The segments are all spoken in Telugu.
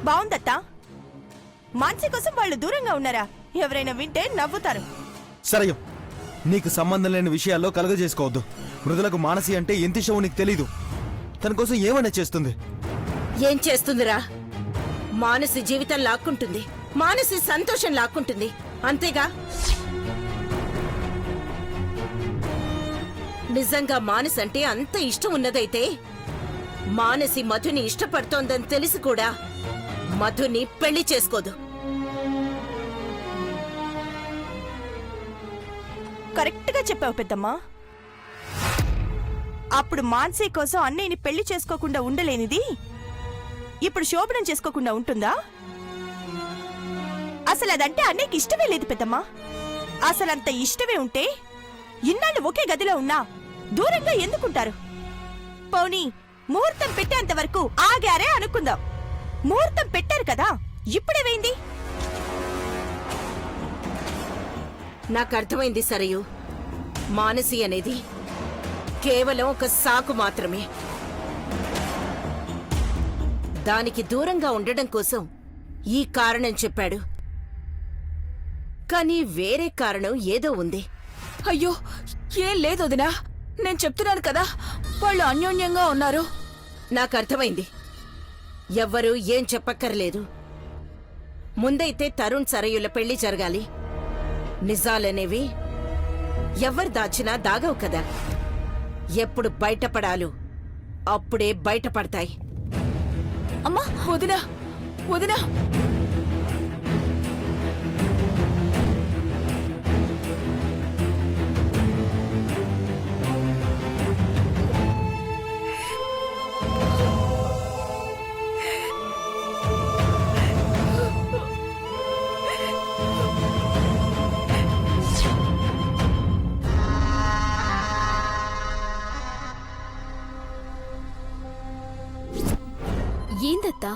బాగుందత్తా. మాన్సి కోసం వాళ్ళు దూరంగా ఉన్నారా? ఎవరైనా వింటే నవ్వుతారు. సరయ్యం, నీకు సంబంధం లేని విషయాల్లో కలగజేసుకోవద్దు. మృదులకు మానసి అంటే ఎంత ఇష్టమో నీకు తెలీదు. తన కోసం ఏమైనా చేస్తుంది. ఏం చేస్తుందిరా? మానసి జీవితం లాక్కుంటుంది, మానసి సంతోషం లాక్కుంటుంది, అంతేగా. నిజంగా మానసి అంటే అంత ఇష్టం ఉన్నదైతే మానసి మధుని ఇష్టపడుతోందని తెలిసి కూడా మధుని పెళ్లి చేసుకోదు. కరెక్ట్ గా చెప్పావు పెద్దమ్మా. అప్పుడు మాన్సీ కోసం అన్నయ్యని పెళ్లి చేసుకోకుండా ఉండలేనిది ఇప్పుడు శోభనం చేసుకోకుండా ఉంటుందా? అసలు అదంటే అన్నయ్యకి ఇష్టమే లేదు పెద్దమ్మా. అసలంత ఇష్టమే ఉంటే ఇన్నాళ్ళు ఒకే గదిలో ఉన్నా దూరంగా ఎందుకుంటారు? పోనీ ముహూర్తం పెట్టేంత వరకు ఆగారే అనుకుందాం. ముహూర్తం పెట్టారు కదా, ఇప్పుడేమైంది? నాకు అర్థమైంది సరయు. మానసి అనేది కేవలం ఒక సాకు మాత్రమే. దానికి దూరంగా ఉండడం కోసం ఈ కారణం చెప్పాడు. కానీ వేరే కారణం ఏదో ఉంది. అయ్యో, ఏం లేదు వదినా. నేను చెప్తున్నాను కదా, వాళ్ళు అన్యోన్యంగా ఉన్నారు. నాకు అర్థమైంది. ఎవ్వరూ ఏం చెప్పక్కర్లేదు. ముందైతే తరుణ్ సరయుల పెళ్లి జరగాలి. నిజాలనేవి ఎవరు దాచినా దాగవు కదా. ఎప్పుడు బయటపడాలో అప్పుడే బయటపడతాయి. అమ్మా, వదినా వదినా. ఏందత్తా,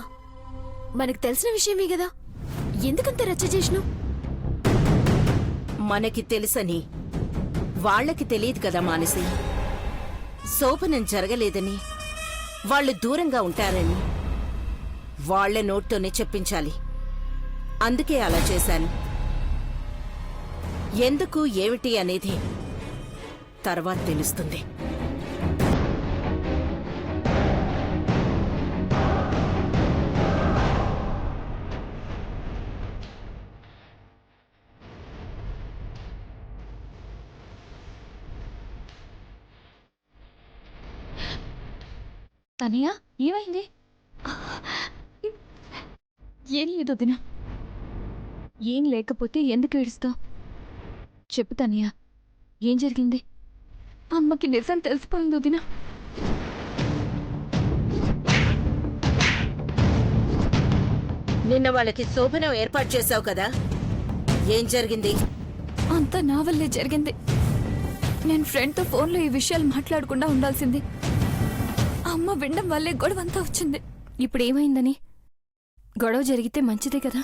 మనకు తెలిసిన విషయమే కదా, ఎందుకంత రచ్చ చేసినావు? మనకి తెలుసని వాళ్లకి తెలియదు కదా మానసి. శోభనం జరగలేదని, వాళ్ళు దూరంగా ఉంటారని వాళ్ల నోట్తోనే చెప్పించాలి. అందుకే అలా చేశాను. ఎందుకు ఏమిటి అనేది తర్వాత తెలుస్తుంది. తనయ్య, ఏమైంది? ఏం లేదు వదిన. ఏం లేకపోతే ఎందుకు ఏడుస్తావు? చెప్పు తనయ్య, ఏం జరిగింది? అమ్మకి నిజం తెలిసిపోయింది వదిన. నిన్న వాళ్ళకి శోభనం ఏర్పాటు చేశావు కదా, ఏం జరిగింది? అంతా నా వల్లే జరిగింది. నేను ఫ్రెండ్తో ఫోన్లో ఈ విషయాలు మాట్లాడకుండా ఉండాల్సింది. అమ్మ వినడం వల్లే గొడవంతా వచ్చింది. ఇప్పుడు ఏమైందని? గొడవ జరిగితే మంచిదే కదా.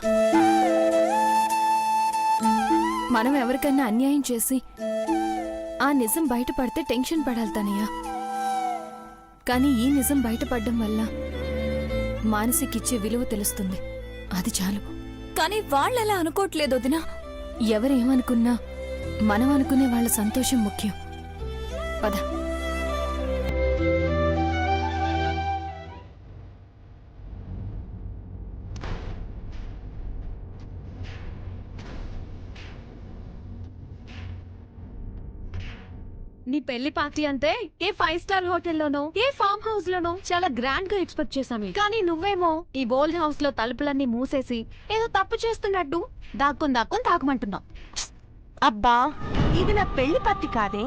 మనం ఎవరికైనా అన్యాయం చేసి ఆ నిజం బయటపడితే టెన్షన్ పడాలి తనయ్య. కానీ ఈ నిజం బయటపడడం వల్ల మానసికిచ్చే విలువ తెలుస్తుంది. అది చాలు. కానీ వాళ్ళెలా అనుకోవట్లేదు వదినా. ఎవరేమనుకున్నా మనం అనుకునే వాళ్ళ సంతోషం ముఖ్యం. పద. నీ పెళ్లి పార్టీ అంటే ఏ 5 స్టార్ హోటల్లోనో ఏ ఫామ్ హౌస్ లోనో చాలా గ్రాండ్ గా ఎక్స్పెక్ట్ చేశాము. కానీ నువ్వేమో ఈ బోల్డ్ హౌస్ లో తలుపులన్నీ మూసేసి ఏదో తప్పు చేస్తున్నట్టు దాక్కుని తాగమంటున్నావు. అబ్బా, ఇది నా పెళ్లి పార్టీ కాదే.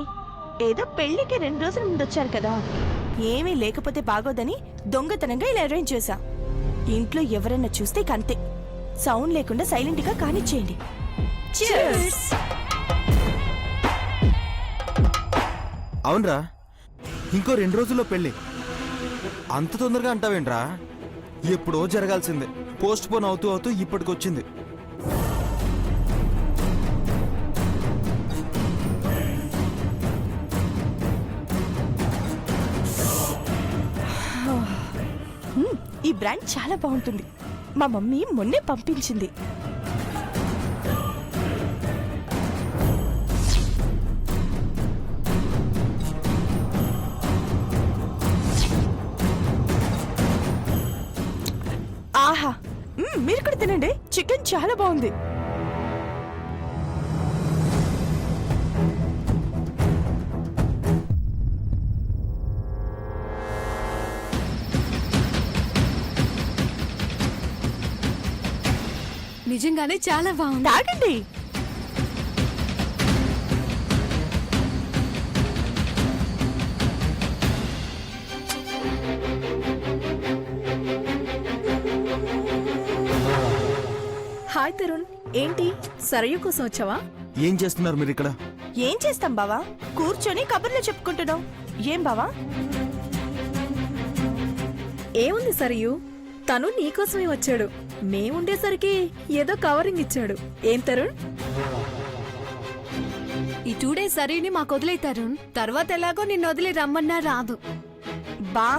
ఏదో పెళ్లికి 2 రోజుల ముందు వచ్చారు కదా, ఏమీ లేకపోతే బాగోదని దొంగతనంగా ఇలా అరేంజ్ చేశా. ఇంట్లో ఎవరైనా చూస్తే కంతే. సౌండ్ లేకుండా సైలెంట్ గా కానిచ్చేయండి. అవునరా, ఇంకో 2 రోజుల్లో పెళ్లి. అంత తొందరగా అంటావేంట్రా? ఎప్పుడో జరగాల్సిందే. పోస్ట్ పోన్ అవుతూ అవుతూ ఇప్పటికొచ్చింది. ఈ బ్రాండ్ చాలా బాగుంటుంది. మా మమ్మీ మొన్నే పంపించింది. ఆహా, మీరు కూడా తినండి. చికెన్ చాలా బాగుంది. నిజంగానే చాలా బాగుంది. తాగండి. హాయ్ తరుణ్, ఏంటి సరయు కోసం వచ్చావా? ఏం చేస్తున్నారు మీరు ఇక్కడ? ఏం చేస్తాం బావా, కూర్చొని కబుర్లు చెప్పుకుంటున్నాం. ఏం బావా? ఏముంది సరయు, తను నీకోసమే వచ్చాడు. మేముండేసరికి ఏదో కవరింగ్ ఇచ్చాడు. ఏం తరుణ్? ఈ 2 days సరేని మాకు వదిలేతారు. తర్వాత ఎలాగో నిన్ను వదిలి రమ్మన్నా రాదు. బా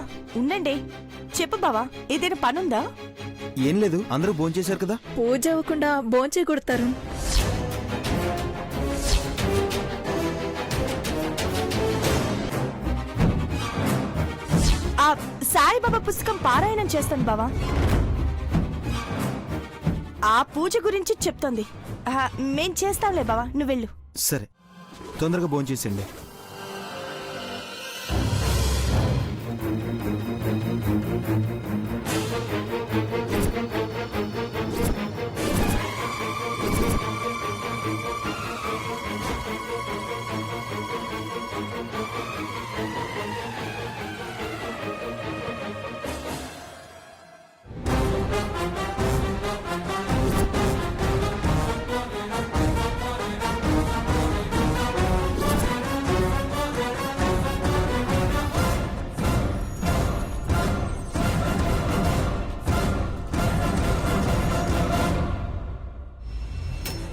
ఉండండి. చెప్పు బావా, ఏదైనా పనుందా? ఏం లేదు, అందరూ భోంచేశారు కదా. పూజ అవ్వకుండా భోంచేయకూడదు తరుణ్. ఆ సాయిబాబా పుస్తకం పారాయణం చేస్తాను బావా. ఆ పూజ గురించి చెప్తోంది. మేం చేస్తాంలే బావా, నువ్వు వెళ్ళు. సరే, తొందరగా భోంచేసేయండి.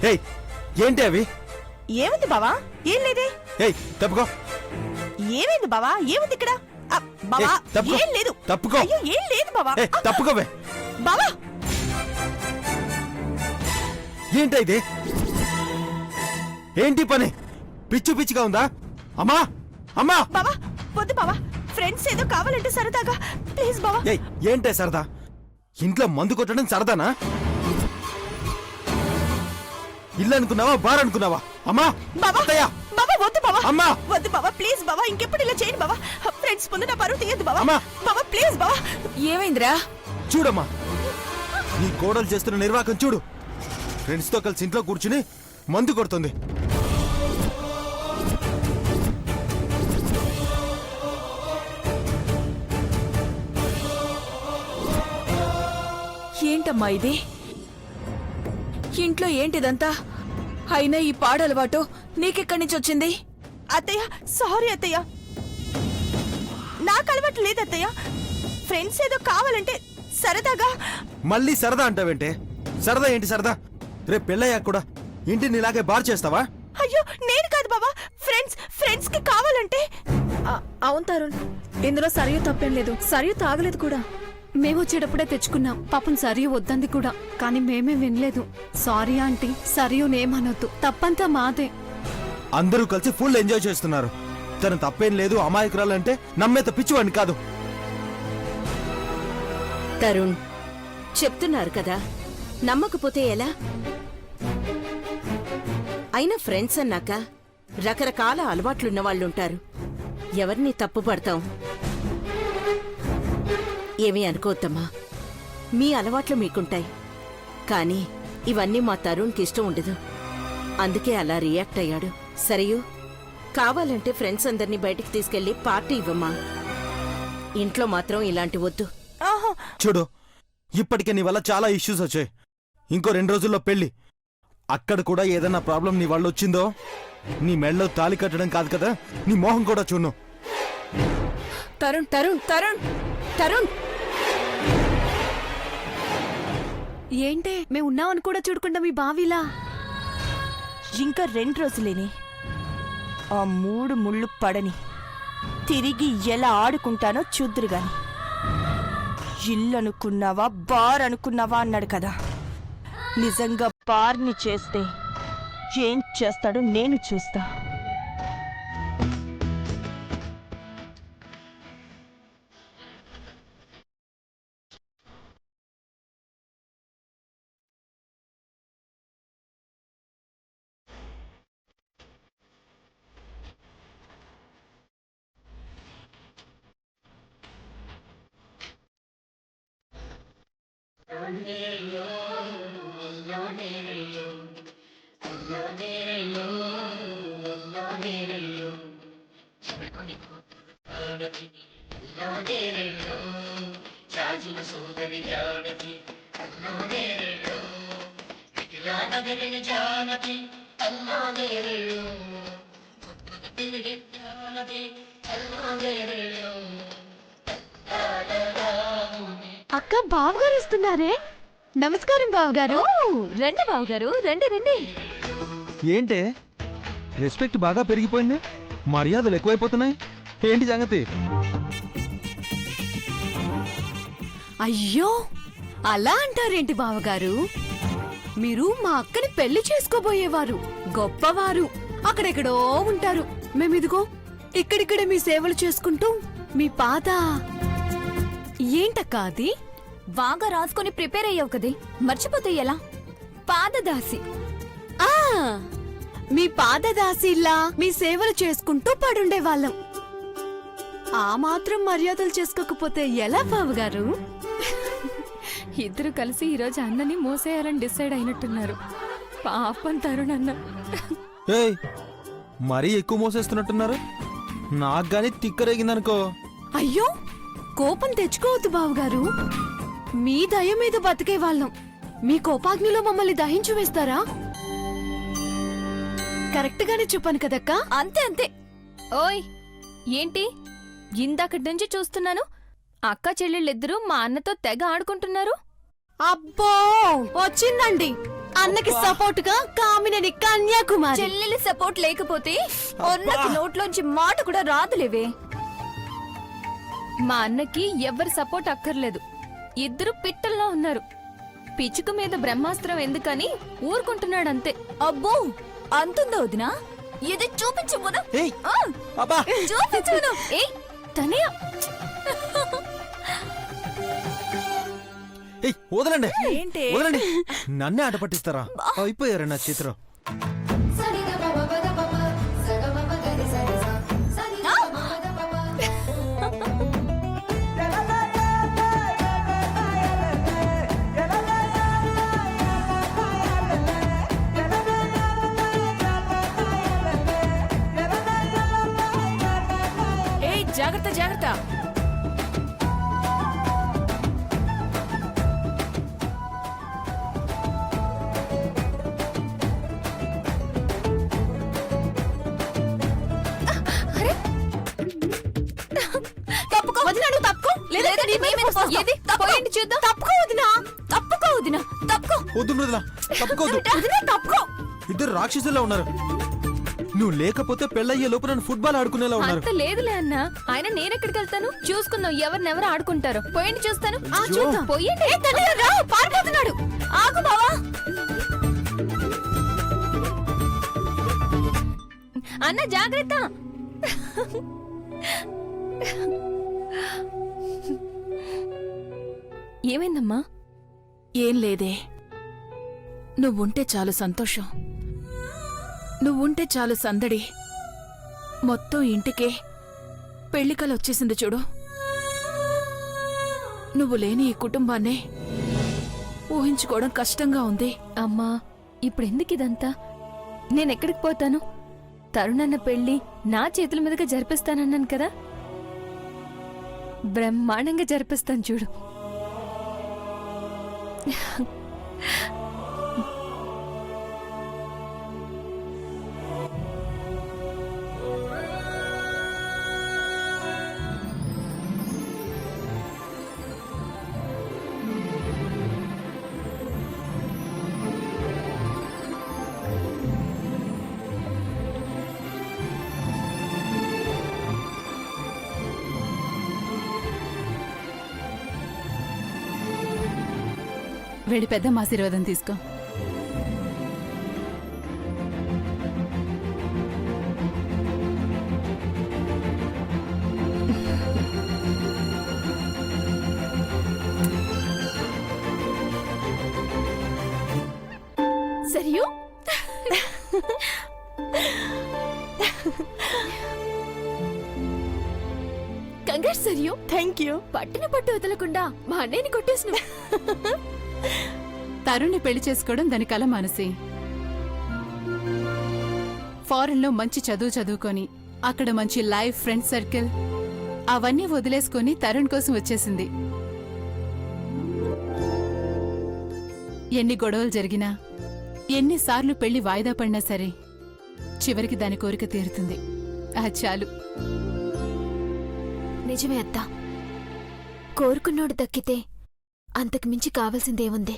ఏయ్, ఏంటి అవి? ఏముంది బావా? ఏం లేదే. ఏయ్, తప్పుకో. ఏమైంది బావా? ఏముంది ఇక్కడ? బావా ఏయ్, తప్పుకో. ఏం లేదు. తప్పుకో. అయ్యో ఏం లేదు బావా. ఏయ్, తప్పుకోవే. బావా ఏంటి ఇది? ఏంటి పని? పిచ్చు పిచ్చిగా ఉందా? అమ్మా, అమ్మా! బావా వద్దు బావా, ఫ్రెండ్స్ ఏదో కావాలంటే సరదాగా. ప్లీజ్ బావా. ఏయ్, ఏంటే సరదా? ఇంట్లో మందు కొట్టడం సరదానా? ఇల్లు అనుకున్నావా, బార్ అనుకున్నావా? అమ్మా, బావా అత్తయ్య! బావా వద్దు బావా. అమ్మా! వద్దు బావా, ప్లీజ్ బావా, ఇంకెప్పుడు ఇలా చేయండి బావా. ఫ్రెండ్స్ ముందు నా పరువు తీయద్దు బావా. అమ్మా! బావా ప్లీజ్ బావా. ఏమైందిరా? చూడమ్మా, నీ కోడలు చేస్తున్న నిర్వాకం చూడు. ఫ్రెండ్స్ తో కలిసి ఇంట్లో కూర్చుని మందు కొడుతుంది. ఏంటమ్మా ఇది? ఇంట్లో ఏంటిదంతా? అయినా ఈ పాడలవాటు నీకెక్కడి నుంచి వచ్చింది? అత్తయ్య సారీ అత్తయ్య, నాకు అలవాటు లేదు అత్తయ్య. ఫ్రెండ్స్ ఏదో కావాలంటే సరదాగా. మళ్ళీ సరదా అంటావేంటే? సరదా ఏంటి సరదా? రేపు పెళ్ళయ్యాక కూడా ఇంటిని ఇలాగే బార్ చేస్తావా? అయ్యో నేను కాదు బావా, ఫ్రెండ్స్ కి కావాలంటే. అవును తరుణ్, ఇందులో సరియు తప్పేం లేదు. సరియు తాగలేదు కూడా. మేము వచ్చేటప్పుడే తెచ్చుకున్నాం. పాపం సరియు వద్దంది కూడా, కానీ మేమే వినలేదు. సారీ ఆంటీ, సరియునేమనొద్దు, తప్పంతా మాదే. అందరూ కలిసి ఫుల్ ఎంజాయ్ చేస్తున్నారు. తను తప్పేం లేదు, అమాయకురాలంటే నమ్మేత పిచ్చివాడిని కాదు. తరుణ్, చెప్తున్నారు కదా, నమ్మకపోతే ఎలా? అయినా ఫ్రెండ్స్ అన్నాక రకరకాల అలవాట్లున్న వాళ్ళుంటారు. ఎవరిని తప్పు పడతాం? ఏమీ అనుకోవద్దమ్మా, మీ అలవాట్లు మీకుంటాయి. కానీ ఇవన్నీ మా తరుణ్కి ఇష్టం ఉండదు. అందుకే అలా రియాక్ట్ అయ్యాడు. సరియు, కావాలంటే ఫ్రెండ్స్ అందరినీ బయటికి తీసుకెళ్లి పార్టీ ఇవ్వమ్మా. ఇంట్లో మాత్రం ఇలాంటి వద్దు. చూడు, ఇప్పటికే నీ వల్ల చాలా ఇష్యూస్ వచ్చాయి. ఇంకో 2 రోజుల్లో పెళ్లి. అక్కడ కూడా ఏదన్నా ప్రాబ్లం నీ వల్ల వచ్చిందో, నీ మెళ్ళలో తాళి కట్టడం కాదు కదా, నీ మోహం కూడా చూను. తరుణ్ తరుణ్ తరుణ్ తరుణ్ ఏంటే, మేము ఉన్నామని కూడా చూడకుండా మీ బావిలా. ఇంకా 2 రోజులేని ఆ 3 ముళ్ళు పడని తిరిగి ఎలా ఆడుకుంటానో చూద్దురు గాని. ఇల్లు అనుకున్నావా బార్ అనుకున్నావా అన్నాడు కదా. నిజంగా బార్ని చేస్తే ఏం చేస్తాడో నేను చూస్తా. అక్క బావగారు వస్తున్నారే. నమస్కారం బావగారు. రండి బావగారు, రండి రండి. ఏంటే రెస్పెక్ట్ బాగా పెరిగిపోయింది, మర్యాదలు ఎక్కువైపోతున్నాయి, ఏంటి సంగతి? అయ్యో అలా అంటారేంటి బావగారు? మీరు మా అక్కని పెళ్లి చేసుకోబోయేవారు, గొప్పవారు, అక్కడెక్కడో ఉంటారు. మేమిదిగో ఇక్కడిక్కడే మీ సేవలు చేసుకుంటూ మీ పాత ఏంటక్కా అది? బాగా రాసుకొని ప్రిపేర్ అయ్యావు కదే, మర్చిపోతే ఎలా? పాదదాసి. ఆ మీ పాదదాసిలా మీ సేవలు చేసుకుంటూ పడుండేవాళ్ళం. ఆ మాత్రం మర్యాదలు చేసుకోకపోతే ఎలా బావగారు? ఇద్దరు కలిసి ఈరోజు అన్నని మోసేయాలని డిసైడ్ అయినట్టున్నారు. పాపం తరుణన్న. ఏయ్, మరీ ఎక్కువ మోసేస్తున్నట్టున్నారు. నాకు గాని తిక్కరేగిందనుకో. అయ్యో కోపం తెచ్చుకోవద్దు బావగారు. మీ దయ మీద బతికే వాళ్ళం, మీ కోపాగ్నిలో మమ్మల్ని దహించి వేస్తారా? కరెక్ట్ గానే చెప్పాను కదక్కా? అంతే అంతే. ఓయ్ ఏంటి ఇందాకటి నుంచి చూస్తున్నాను, అక్క చెల్లెళ్ళిద్దరూ మా అన్నతో తెగ ఆడుకుంటున్నారు. అబ్బో వచ్చిందండి అన్నకి సపోర్ట్ గా కామినని కన్యాకుమారి. చెల్లెలి సపోర్ట్ లేకపోతే అన్నకి నోట్లోంచి మాట కూడా రాదులేవే. మా అన్నకి ఎవరి సపోర్ట్ అక్కర్లేదు, ఇద్దరు పిట్టల్లో ఉన్నారు. పిచ్చుక మీద బ్రహ్మాస్త్రం ఎందుకని ఊరుకుంటున్నాడంతే. అబ్బో అంతుందో వదినా, ఇది చూపించు చూపించు. ఏయ్ తనయ ఏయ్, వదలండి ఏంటి? వదలండి, నన్నే ఆట పట్టిస్తారా? అయిపోయారు నా చేతిలో. ఏయ్ జాగ్రత్త జాగ్రత్త. వద్దు వదినా, తప్పుకోవద్దు. ఇద్దరు రాక్షసులా ఉన్నారు. నువ్వు లేకపోతే పెళ్ళయ్యే లోపు నన్ను ఫుట్బాల్ ఆడుకునేలా ఉన్నారు. అంత లేదులే అన్న, ఆయన నేనెక్కడికి వెళ్తాను? చూసుకుందాం ఎవరినెవరు ఆడుకుంటారో. పోయండి చూస్తాను. అయ్యో. చూద్దాం. పోయండి. పారిపోతున్నాడు. ఆగు బావా. అన్న జాగ్రత్త. ఏమైందమ్మా? ఏం లేదే, నువ్వుంటే చాలు సంతోషం, నువ్వుంటే చాలు సందడి. మొత్తం ఇంటికే పెళ్లికలొచ్చేసింది చూడు. నువ్వు లేని ఈ కుటుంబాన్నే ఊహించుకోవడం కష్టంగా ఉంది. అమ్మా ఇప్పుడెందుకు ఇదంతా? నేనెక్కడికి పోతాను? తరుణన్న పెళ్లి నా చేతుల మీదుగా జరిపిస్తానన్నాను కదా, బ్రహ్మాండంగా జరిపిస్తాను చూడు. వెళ్ళి పెద్దమ్మ ఆశీర్వాదం తీసుకో. Sarayu congrats Sarayu. Thank you. పట్టిన పట్టు వదలకుండా మా అన్నయ్యని కొట్టేసిన. తరుణ్ని పెళ్లి చేసుకోవడం దాని కల మానసి. ఫారెన్ లో మంచి చదువు చదువుకొని అక్కడ మంచి లైఫ్ ఫ్రెండ్ సర్కిల్ అవన్నీ వదిలేసుకొని తరుణ్ కోసం వచ్చేసింది. ఎన్ని గొడవలు జరిగినా ఎన్నిసార్లు పెళ్లి వాయిదా పడినా సరే చివరికి దాని కోరిక తీరుతుంది. అది చాలు. నిజమే అత్త, కోరుకున్నోడు దక్కితే అంతకు మించి కావాల్సిందేముంది.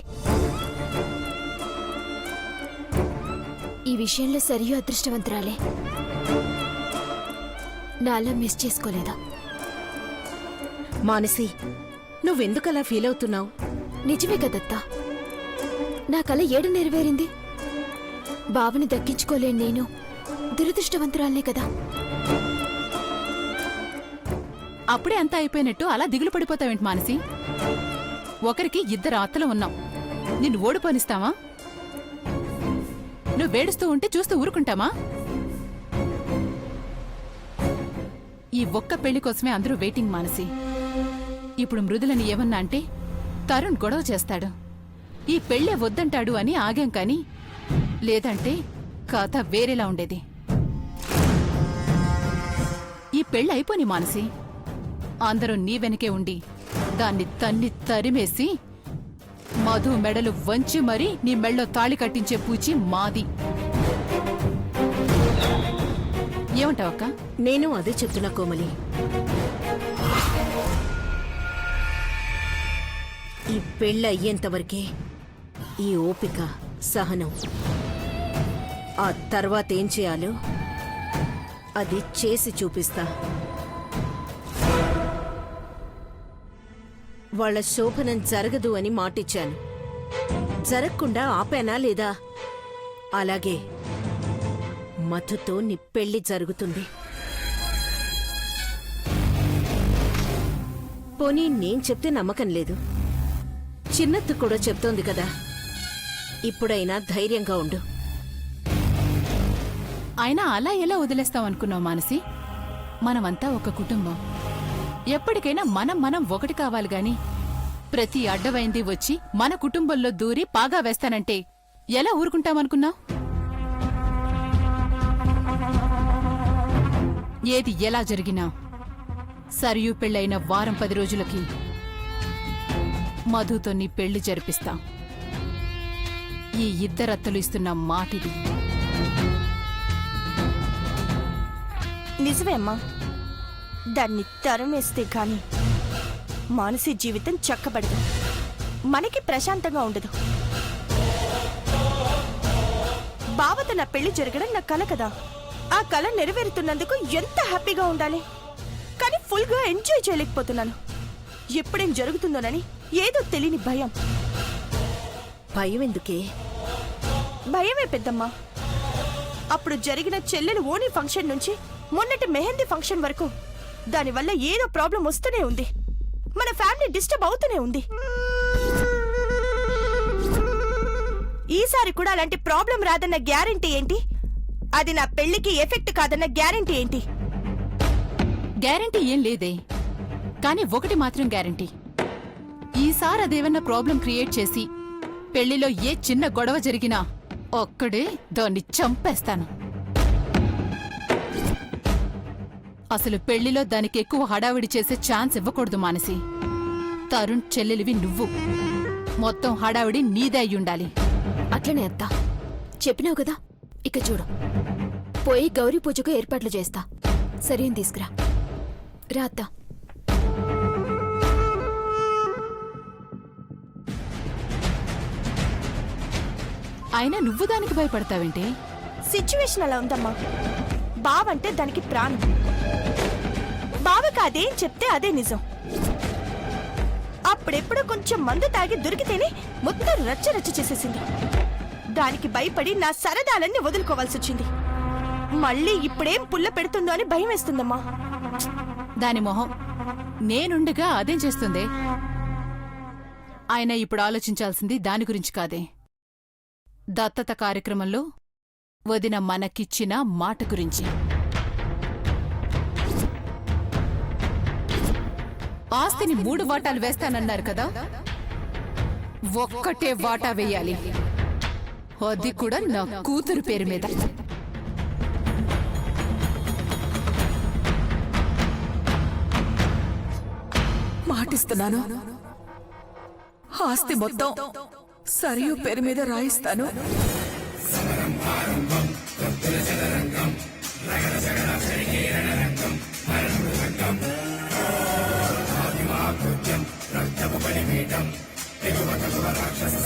ఈ విషయంలో సరియు అదృష్టవంతురాలే. నాలా మిస్ చేసుకోలేదా? మానసి, నువ్వెందుకలా ఫీల్ అవుతున్నావు? నిజమే కదత్తా, నా కల ఏడు నెరవేరింది. బావని దక్కించుకోలేను నేను దురదృష్టవంతురాలనే కదా. అప్పుడే అంతా అయిపోయినట్టు అలా దిగులు పడిపోతావేంటి మానసి? ఒకరికి ఇద్దరు అత్తలు ఉన్నాం, నిన్ను ఓడిపోనిస్తావా? నువ్వు వేడుస్తూ ఉంటే చూస్తూ ఊరుకుంటామా? ఈ ఒక్క పెళ్లి కోసమే అందరూ వెయిటింగ్ మానసి. ఇప్పుడు మృదులని ఏమన్నా అంటే తరుణ్ గొడవ చేస్తాడు, ఈ పెళ్ళే వద్దంటాడు అని ఆగాం కాని లేదంటే కథ వేరేలా ఉండేది. ఈ పెళ్ళి అయిపోని మానసి, అందరూ నీ వెనకే ఉండి దాన్ని తన్ని తరిమేసి మధు మెడలు వంచి మరీ నీ మెళ్ళో తాళి కట్టించే పూచి మాది. ఏమంటావక్క? నేను అదే చెప్తున్నా కోమలి. ఈ పెళ్ళి అయ్యేంతవరకే ఈ ఓపిక, సహనం. ఆ తర్వాత ఏం చేయాలో అది చేసి చూపిస్తా. వాళ్ళ శోభనం జరగదు అని మాటిచ్చాను. జరగకుండా ఆపానా లేదా? అలాగే మధుతో నీ పెళ్లి జరుగుతుంది. పోనీ నేను చెప్తే నమ్మకం లేదు, చిన్నత్తు కూడా చెప్తోంది కదా. ఇప్పుడైనా ధైర్యంగా ఉండు. అయినా అలా ఎలా వదిలేస్తాం అనుకున్నావు మానసి? మనమంతా ఒక కుటుంబం. ఎప్పటికైనా మనం ఒకటి కావాలి గాని ప్రతి అడ్డవైంది వచ్చి మన కుటుంబంలో దూరి పాగా వేస్తానంటే ఎలా ఊరుకుంటామనుకున్నావు? ఏది ఎలా జరిగినా సరియు పెళ్ళైన వారం 10 రోజులకి మధుతో నీ పెళ్లి జరిపిస్తా. ఈ ఇద్దరత్తలు ఇస్తున్న మాటిది. నిజమే అమ్మా, దాన్ని తరమేస్తే కాని మానసి జీవితం చక్కబడదు, మనకి ప్రశాంతంగా ఉండదు. బావతో నా పెళ్లి జరగడం నా కల కదా. ఆ కల నెరవేరుతున్నందుకు ఎంత హ్యాపీగా ఉండాలి, కానీ ఫుల్ గా ఎంజాయ్ చేయలేకపోతున్నాను. ఎప్పుడేం జరుగుతుందోనని ఏదో తెలియని భయం. భయం ఎందుకే? భయమే పెద్దమ్మా. అప్పుడు జరిగిన చెల్లెలు ఓణి ఫంక్షన్ నుంచి మొన్నటి మెహందీ ఫంక్షన్ వరకు దానివల్ల ఏదో ప్రాబ్లం వస్తూనే ఉంది. మన ఫ్యామిలీ డిస్టర్బ్ అవుతూనే ఉంది. ఈసారి కూడా అలాంటి ప్రాబ్లం రాదన్న గ్యారెంటీ ఏంటి? అది నా పెళ్లికి ఎఫెక్ట్ కాదన్న గ్యారెంటీ ఏంటి? గ్యారెంటీ ఏం లేదే, కానీ ఒకటి మాత్రం గ్యారెంటీ. ఈసారి అదేమన్నా ప్రాబ్లం క్రియేట్ చేసి పెళ్లిలో ఏ చిన్న గొడవ జరిగినా ఒక్కడే దాన్ని చంపేస్తాను. అసలు పెళ్లిలో దానికి ఎక్కువ హడావిడి చేసే ఛాన్స్ ఇవ్వకూడదు మానసి. తరుణ్ చెల్లెలివి నువ్వు, మొత్తం హడావిడి నీదే అయ్యుండాలి. అట్లనే అత్తా, చెప్పినావు కదా. ఇక చూడు, పోయి గౌరీ పూజకు ఏర్పాట్లు చేస్తా. సరేం తీసుకురా. రా అత్తా. అయినా నువ్వు దానికి భయపడతావేంటి? సిచ్యువేషన్ అలా ఉందమ్మా. బావంటే దానికి ప్రాణం. బావకి అదేం చెప్తే అదే నిజం. ఆ అప్పుడెప్పుడో కొంచెం మందు తాగి దొరికితేనే మొత్తం రచ్చ రచ్చ చేసేసింది. దానికి భయపడి నా సరదాలన్నీ వదులుకోవాల్సి వచ్చింది. మళ్ళీ ఇప్పుడేం పుల్ల పెడుతుందో అని భయం వేస్తుందమ్మా. దాని మొహం నేనుండగా అదేం చేస్తుంది? ఆయన ఇప్పుడు ఆలోచించాల్సింది దాని గురించి కాదే, దత్తత కార్యక్రమంలో వదిన మనకిచ్చిన మాట గురించి. ఆస్తిని 3 వాటాలు వేస్తానన్నారు కదా, ఒక్కటే వాటా వేయాలి, అది కూడా నా కూతురు పేరు మీద. మాటిస్తున్నాను, ఆస్తి మొత్తం సరియు పేరు మీద రాయిస్తాను. రాక్షస